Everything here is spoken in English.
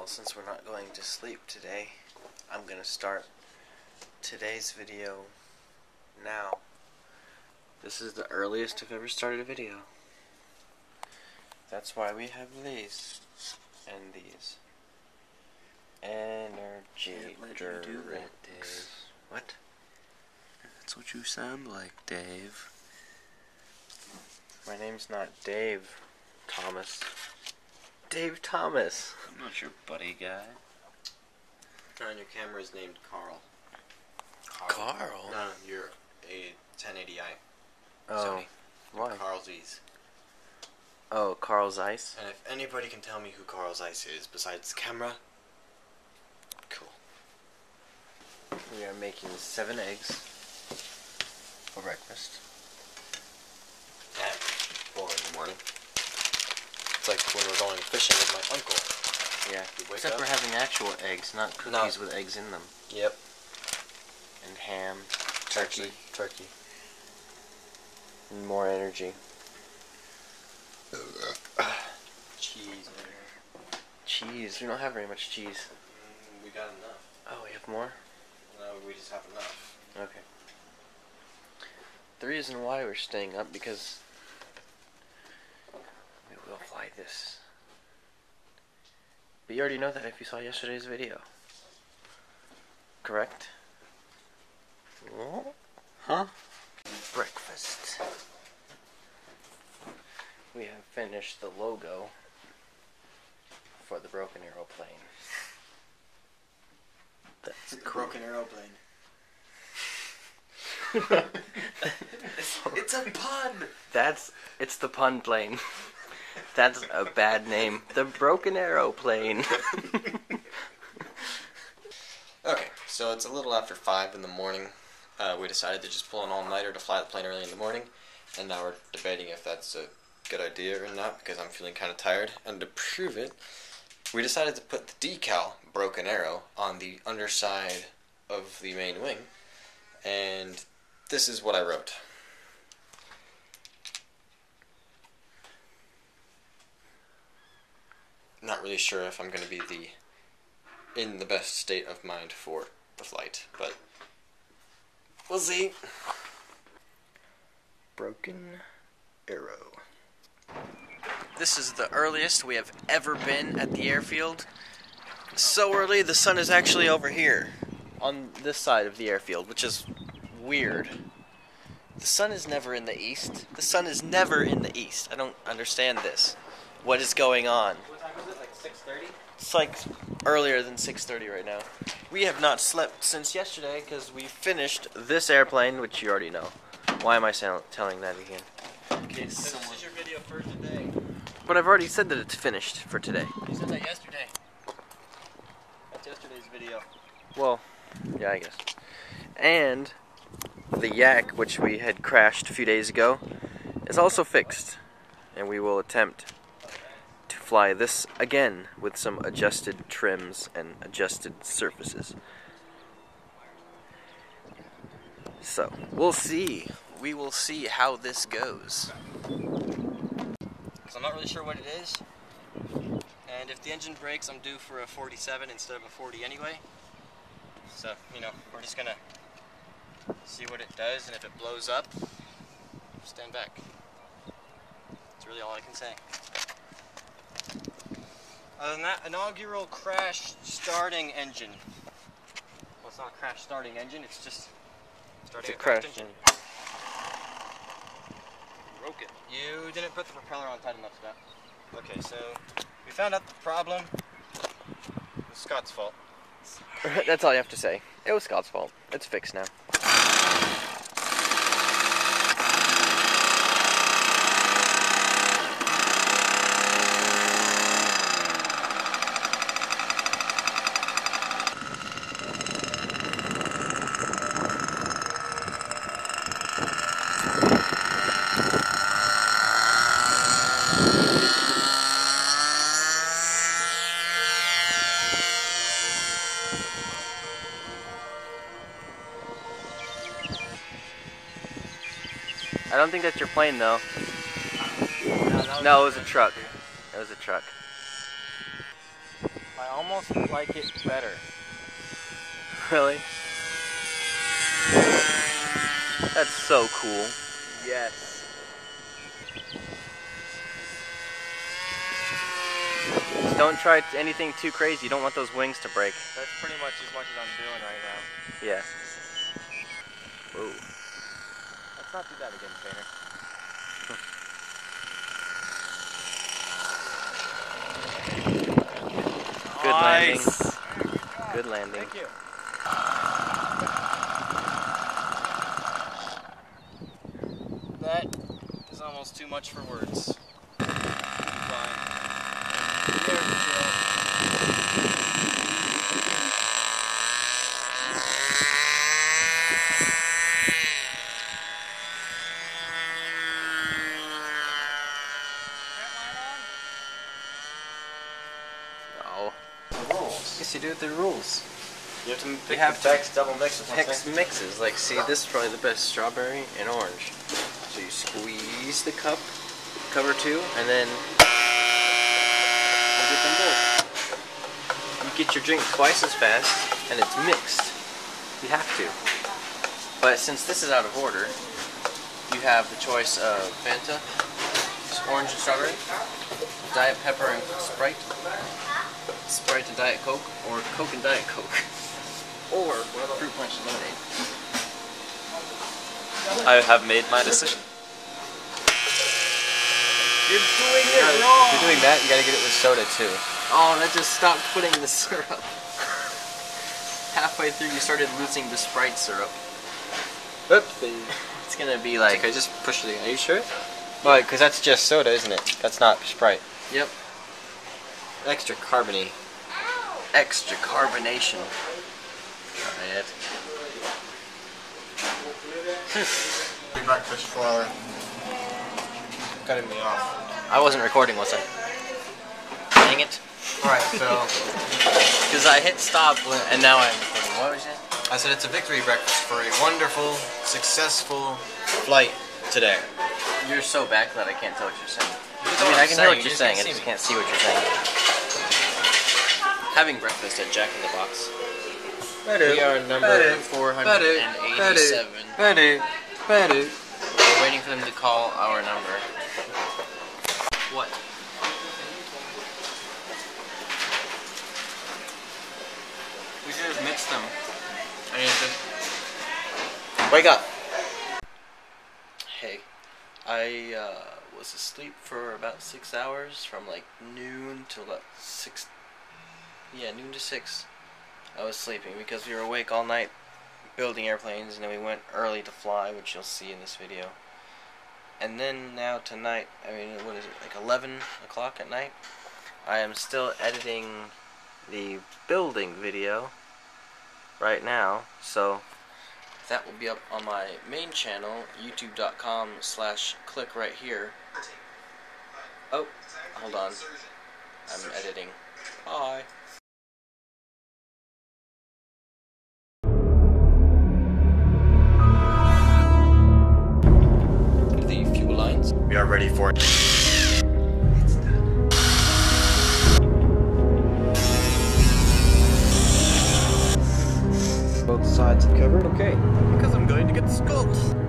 Well, since we're not going to sleep today, I'm going to start today's video now. This is the earliest I've ever started a video. That's why we have these and these. Energy drinks. What? That's what you sound like, Dave. My name's not Dave Thomas. Dave Thomas. I'm not your buddy guy. On your camera is named Carl. Carl? No, you're a 1080i. Oh, Sony. why? Carl Zeiss. Oh, Carl Zeiss? And if anybody can tell me who Carl Zeiss is besides the camera, cool. We are making 7 eggs for breakfast. At 4 in the morning. It's like when we're going fishing with my uncle. Yeah, You wake except up. we're having actual eggs, not cookies with eggs in them. Yep. And ham, turkey, Turkey. and more energy. Cheese. Cheese. We don't have very much cheese. We got enough. Oh, we have more? No, we just have enough. Okay. The reason why we're staying up because we will fly this. But you already know that if you saw yesterday's video. Correct? Huh? Breakfast. We have finished the logo for the Broken Arrow plane. That's cool. Broken aeroplane. It's a pun! It's the pun plane. That's a bad name. The Broken Arrow plane. Okay, so it's a little after 5 in the morning. We decided to just pull an all-nighter to fly the plane early in the morning, and now we're debating if that's a good idea or not because I'm feeling kind of tired. And to prove it, we decided to put the decal Broken Arrow on the underside of the main wing, and this is what I wrote. Not really sure if I'm going to be in the best state of mind for the flight, but we'll see. Broken Arrow. This is the earliest we have ever been at the airfield. So early, the sun is actually over here, on this side of the airfield, which is weird. The sun is never in the east. The sun is never in the east. I don't understand this. What is going on? What time is it? Like 6:30? It's like earlier than 6:30 right now. We have not slept since yesterday because we finished this airplane, which you already know. Why am I telling that again? Okay, this is your video for today. But I've already said that it's finished for today. You said that yesterday. That's yesterday's video. Well, yeah, I guess. And the yak, which we had crashed a few days ago, is also fixed. And we will attempt to fly this again with some adjusted trims and adjusted surfaces. So, we'll see. We will see how this goes. Because I'm not really sure what it is. And if the engine breaks, I'm due for a 47 instead of a 40 anyway. So, we're just going to see what it does, and if it blows up, stand back. That's really all I can say. Other than that, inaugural crash starting engine. Well, it's not a crash starting engine, it's just starting It's a a crash crash engine. engine. Broke it. You didn't put the propeller on tight enough, Scott. Okay, so we found out the problem. It was Scott's fault. That's all you have to say. It was Scott's fault. It's fixed now. I don't think that's your plane, though. No, it was a truck. It was a truck. My I almost like it better. Really? That's so cool. Yes. Don't try anything too crazy. You don't want those wings to break. That's pretty much as much as I'm doing right now. Yeah. Whoa. Let's not do that again, Painter. Good landing. Nice. Good landing. Thank you. That is almost too much for words. Fine. There we go. Oh. The rules. Yes, you do it the rules. You have to You pick have the to Beck's double mix with Mix something. mixes. Like, see, this is probably the best, strawberry and orange. So you squeeze the cup, cover two, and then you get them both. You get your drink twice as fast, and it's mixed. You have to. But since this is out of order, you have the choice of Fanta, orange and strawberry, Diet Pepper and Sprite, Sprite and Diet Coke, or Coke and Diet Coke, or Fruit Punch and Lemonade. I have made my decision. You're doing it wrong! If you're doing that, you gotta get it with soda too. Oh, that just stopped putting the syrup. Halfway through, you started losing the Sprite syrup. Oopsie. It's gonna be like... Okay, just push it again. Are you sure? Well, because that's just soda, isn't it? That's not Sprite. Yep. Extra carbony. Extra carbonation. Try it. Breakfast for cutting me off. I wasn't recording, was I? Dang it. Alright, so Because I hit stop and now I'm recording. What was it? I said it's a victory breakfast for a wonderful, successful flight today. You're so backlit I can't tell what you're saying. You I mean, I can hear what you you're just saying, I can't just see can't see what you're saying. Having breakfast at Jack in the Box. We are number 487. We're waiting for them to call our number. What? We should have mixed them. I need to... Wake up! Hey, I was asleep for about 6 hours, from like noon to about 6. Yeah, noon to 6. I was sleeping because we were awake all night building airplanes, and then we went early to fly, which you'll see in this video. And then now tonight, I mean, what is it, like 11 o'clock at night? I am still editing the building video right now, so that will be up on my main channel, youtube.com/click right here. Oh, hold on. I'm editing. Bye. The fuel lines. We are ready for it. Both sides covered, okay. Because I'm going to get scoped.